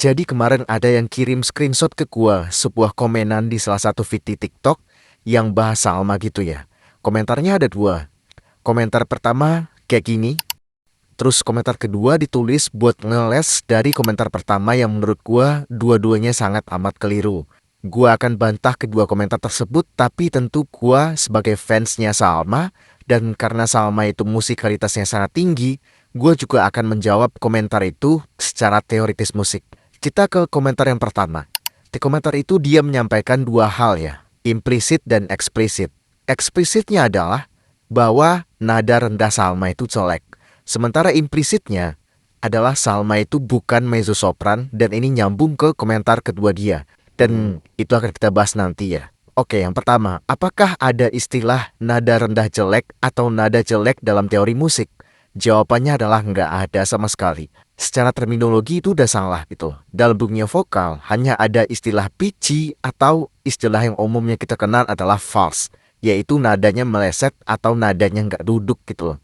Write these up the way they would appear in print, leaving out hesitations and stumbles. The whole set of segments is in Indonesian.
Jadi kemarin ada yang kirim screenshot ke gua sebuah komenan di salah satu feed di TikTok yang bahas Salma gitu ya. Komentarnya ada dua. Komentar pertama kayak gini. Terus komentar kedua ditulis buat ngeles dari komentar pertama yang menurut gua dua-duanya sangat amat keliru. Gua akan bantah kedua komentar tersebut, tapi tentu gua sebagai fansnya Salma dan karena Salma itu musikalitasnya sangat tinggi, gua juga akan menjawab komentar itu secara teoritis musik. Kita ke komentar yang pertama. Di komentar itu dia menyampaikan dua hal ya, implisit dan eksplisit. Eksplisitnya adalah bahwa nada rendah Salma itu jelek. Sementara implisitnya adalah Salma itu bukan mezzo-sopran dan ini nyambung ke komentar kedua dia. Dan itu akan kita bahas nanti ya. Oke, yang pertama, apakah ada istilah nada rendah jelek atau nada jelek dalam teori musik? Jawabannya adalah nggak ada sama sekali. Secara terminologi itu udah salah gitu. Dalam dunia vokal hanya ada istilah pitchy atau istilah yang umumnya kita kenal adalah false, yaitu nadanya meleset atau nadanya nggak duduk gitu loh.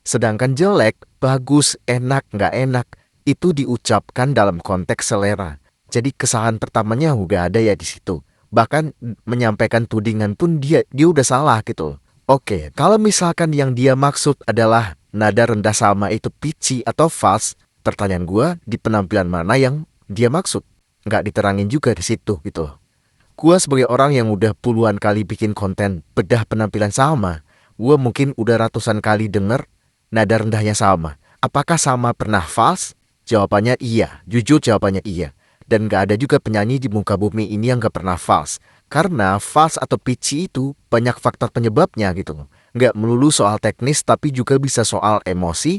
Sedangkan jelek, bagus, enak, nggak enak, itu diucapkan dalam konteks selera. Jadi kesalahan pertamanya udah ada ya di situ. Bahkan menyampaikan tudingan pun dia udah salah gitu. Oke, kalau misalkan yang dia maksud adalah nada rendah Salma itu pitchy atau false, pertanyaan gua di penampilan mana yang dia maksud? Nggak diterangin juga di situ gitu. Gua sebagai orang yang udah puluhan kali bikin konten bedah penampilan Salma, gua mungkin udah ratusan kali denger nada rendahnya Salma. Apakah Salma pernah false? Jawabannya iya, jujur jawabannya iya. Dan gak ada juga penyanyi di muka bumi ini yang gak pernah false. Karena false atau pitchy itu banyak faktor penyebabnya gitu loh. Gak melulu soal teknis tapi juga bisa soal emosi,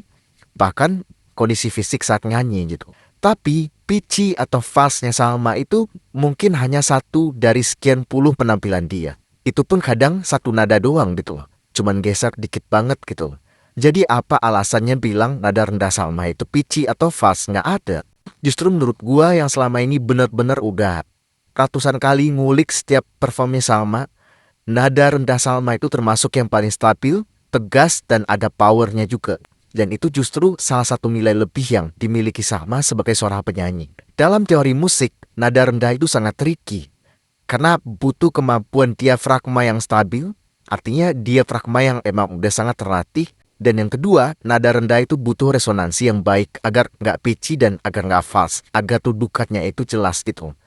bahkan kondisi fisik saat nyanyi gitu. Tapi pitchy atau false-nya Salma itu mungkin hanya satu dari sekian puluh penampilan dia. Itu pun kadang satu nada doang gitu loh. Cuman geser dikit banget gitu loh. Jadi apa alasannya bilang nada rendah Salma itu pitchy atau false? Nggak ada. Justru menurut gua yang selama ini benar-benar udah ratusan kali ngulik setiap performnya Salma, nada rendah Salma itu termasuk yang paling stabil, tegas, dan ada powernya juga. Dan itu justru salah satu nilai lebih yang dimiliki Salma sebagai seorang penyanyi. Dalam teori musik, nada rendah itu sangat tricky. Karena butuh kemampuan diafragma yang stabil, artinya diafragma yang emang udah sangat terlatih. Dan yang kedua, nada rendah itu butuh resonansi yang baik agar nggak pitchy dan agar nggak false, agar tudukannya itu jelas gitu.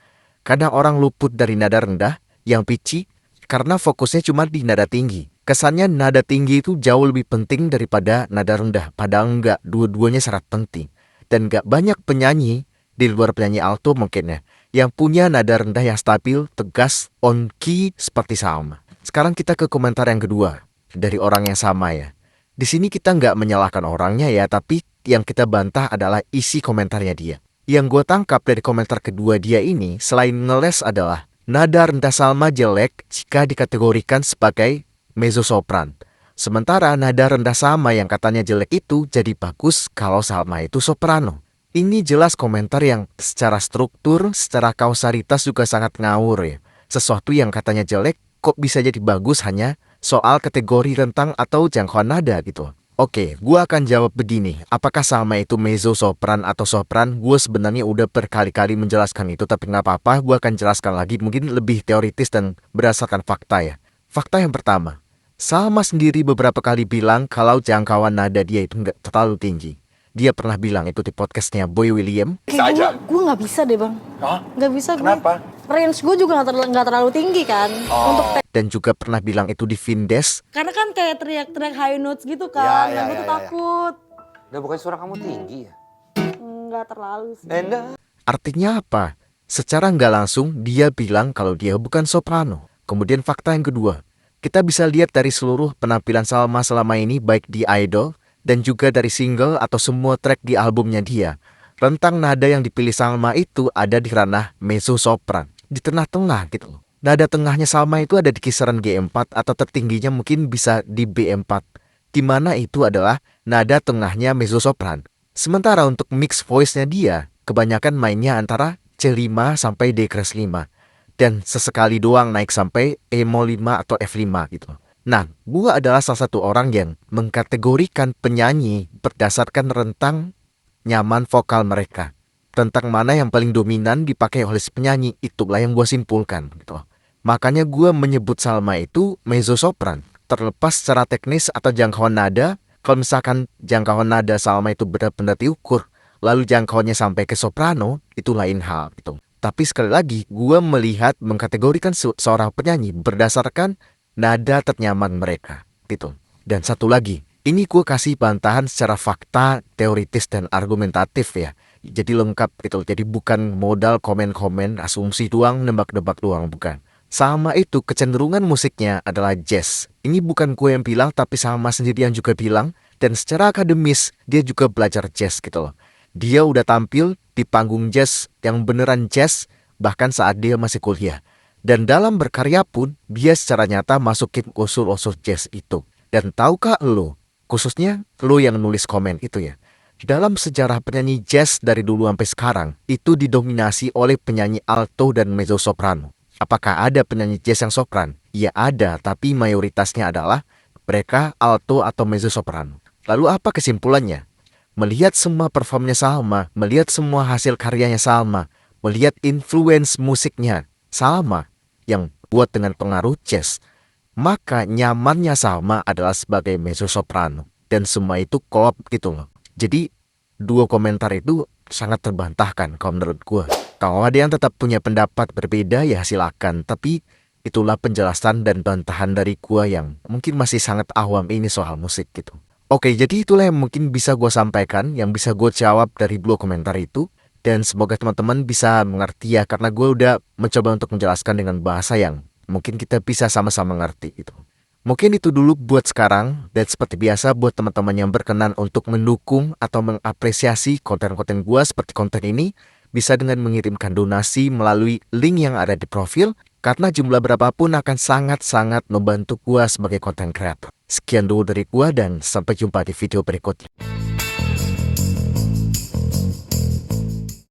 Kadang orang luput dari nada rendah yang pitchy karena fokusnya cuma di nada tinggi. Kesannya nada tinggi itu jauh lebih penting daripada nada rendah, padahal enggak, dua-duanya sangat penting. Dan nggak banyak penyanyi, di luar penyanyi alto mungkin ya, yang punya nada rendah yang stabil, tegas, on key seperti Salma. Sekarang kita ke komentar yang kedua, dari orang yang sama ya. Di sini kita nggak menyalahkan orangnya ya, tapi yang kita bantah adalah isi komentarnya dia. Yang gue tangkap dari komentar kedua dia ini, selain ngeles adalah nada rendah Salma jelek jika dikategorikan sebagai mezzo-sopran. Sementara nada rendah Salma yang katanya jelek itu jadi bagus kalau Salma itu soprano. Ini jelas komentar yang secara struktur, secara kausalitas juga sangat ngawur ya. Sesuatu yang katanya jelek kok bisa jadi bagus hanya soal kategori rentang atau jangkauan nada gitu. Oke, gua akan jawab begini. Apakah Salma itu mezzo, sopran, atau sopran? Gua sebenarnya udah berkali-kali menjelaskan itu, tapi nggak apa-apa. Gua akan jelaskan lagi, mungkin lebih teoritis dan berdasarkan fakta ya. Fakta yang pertama, Salma sendiri beberapa kali bilang kalau jangkauan nada dia itu nggak terlalu tinggi. Dia pernah bilang itu di podcastnya Boy William. Gue nggak bisa deh bang. Nggak bisa. Kenapa? Range gue juga nggak terlalu tinggi kan. Untuk Dan juga pernah bilang itu di Vindes. karena kan kayak teriak-teriak high notes gitu kan. Gue tuh takut. Udah bukan suara kamu tinggi ya? Nggak terlalu sih. Artinya apa? Secara nggak langsung dia bilang kalau dia bukan soprano. Kemudian fakta yang kedua, kita bisa lihat dari seluruh penampilan Salma selama ini baik di Idol dan juga dari single atau semua track di albumnya dia. Rentang nada yang dipilih Salma itu ada di ranah mezzo sopran, di tengah-tengah gitu loh. Nada tengahnya Salma itu ada di kisaran G4 atau tertingginya mungkin bisa di B4, di mana itu adalah nada tengahnya mezzo sopran. Sementara untuk mix voice-nya dia, kebanyakan mainnya antara C5 sampai D-5 dan sesekali doang naik sampai E-5 atau F5 gitu. Nah, gua adalah salah satu orang yang mengkategorikan penyanyi berdasarkan rentang nyaman vokal mereka. tentang mana yang paling dominan dipakai oleh si penyanyi. Itulah yang gue simpulkan gitu. Makanya gue menyebut Salma itu mezzo-sopran. Terlepas secara teknis atau jangkauan nada, kalau misalkan jangkauan nada Salma itu benar-benar diukur, lalu jangkauannya sampai ke soprano, itu lain hal gitu. Tapi sekali lagi, gue melihat mengkategorikan seorang penyanyi berdasarkan nada ternyaman mereka gitu. Dan satu lagi, ini gue kasih bantahan secara fakta, teoritis, dan argumentatif ya. Jadi lengkap gitu. Jadi bukan modal komen-komen, asumsi doang, nebak-nebak doang, bukan. Salma itu kecenderungan musiknya adalah jazz. Ini bukan gue yang bilang, tapi Salma sendiri yang juga bilang. Dan secara akademis, dia juga belajar jazz gitu loh. Dia udah tampil di panggung jazz yang beneran jazz, bahkan saat dia masih kuliah. Dan dalam berkarya pun, dia secara nyata masukin unsur-unsur jazz itu. Dan tahukah lo, khususnya lo yang nulis komen itu ya, dalam sejarah penyanyi jazz dari dulu sampai sekarang, itu didominasi oleh penyanyi alto dan mezzo-soprano. Apakah ada penyanyi jazz yang sopran? Ya ada, tapi mayoritasnya adalah mereka alto atau mezzo-soprano. Lalu apa kesimpulannya? Melihat semua performnya Salma, melihat semua hasil karyanya Salma, melihat influence musiknya Salma yang buat dengan pengaruh jazz, maka nyamannya Salma adalah sebagai mezzo-soprano. Dan semua itu klop gitu loh. Jadi dua komentar itu sangat terbantahkan kalau menurut gue. Kalau ada yang tetap punya pendapat berbeda ya silakan. Tapi itulah penjelasan dan bantahan dari gue yang mungkin masih sangat awam ini soal musik gitu. Oke, jadi itulah yang mungkin bisa gue sampaikan, yang bisa gue jawab dari dua komentar itu. Dan semoga teman-teman bisa mengerti ya, karena gue udah mencoba untuk menjelaskan dengan bahasa yang mungkin kita bisa sama-sama mengerti gitu. Mungkin itu dulu buat sekarang, dan seperti biasa buat teman-teman yang berkenan untuk mendukung atau mengapresiasi konten-konten gua seperti konten ini, bisa dengan mengirimkan donasi melalui link yang ada di profil, karena jumlah berapapun akan sangat-sangat membantu gua sebagai konten kreator. Sekian dulu dari gua dan sampai jumpa di video berikutnya.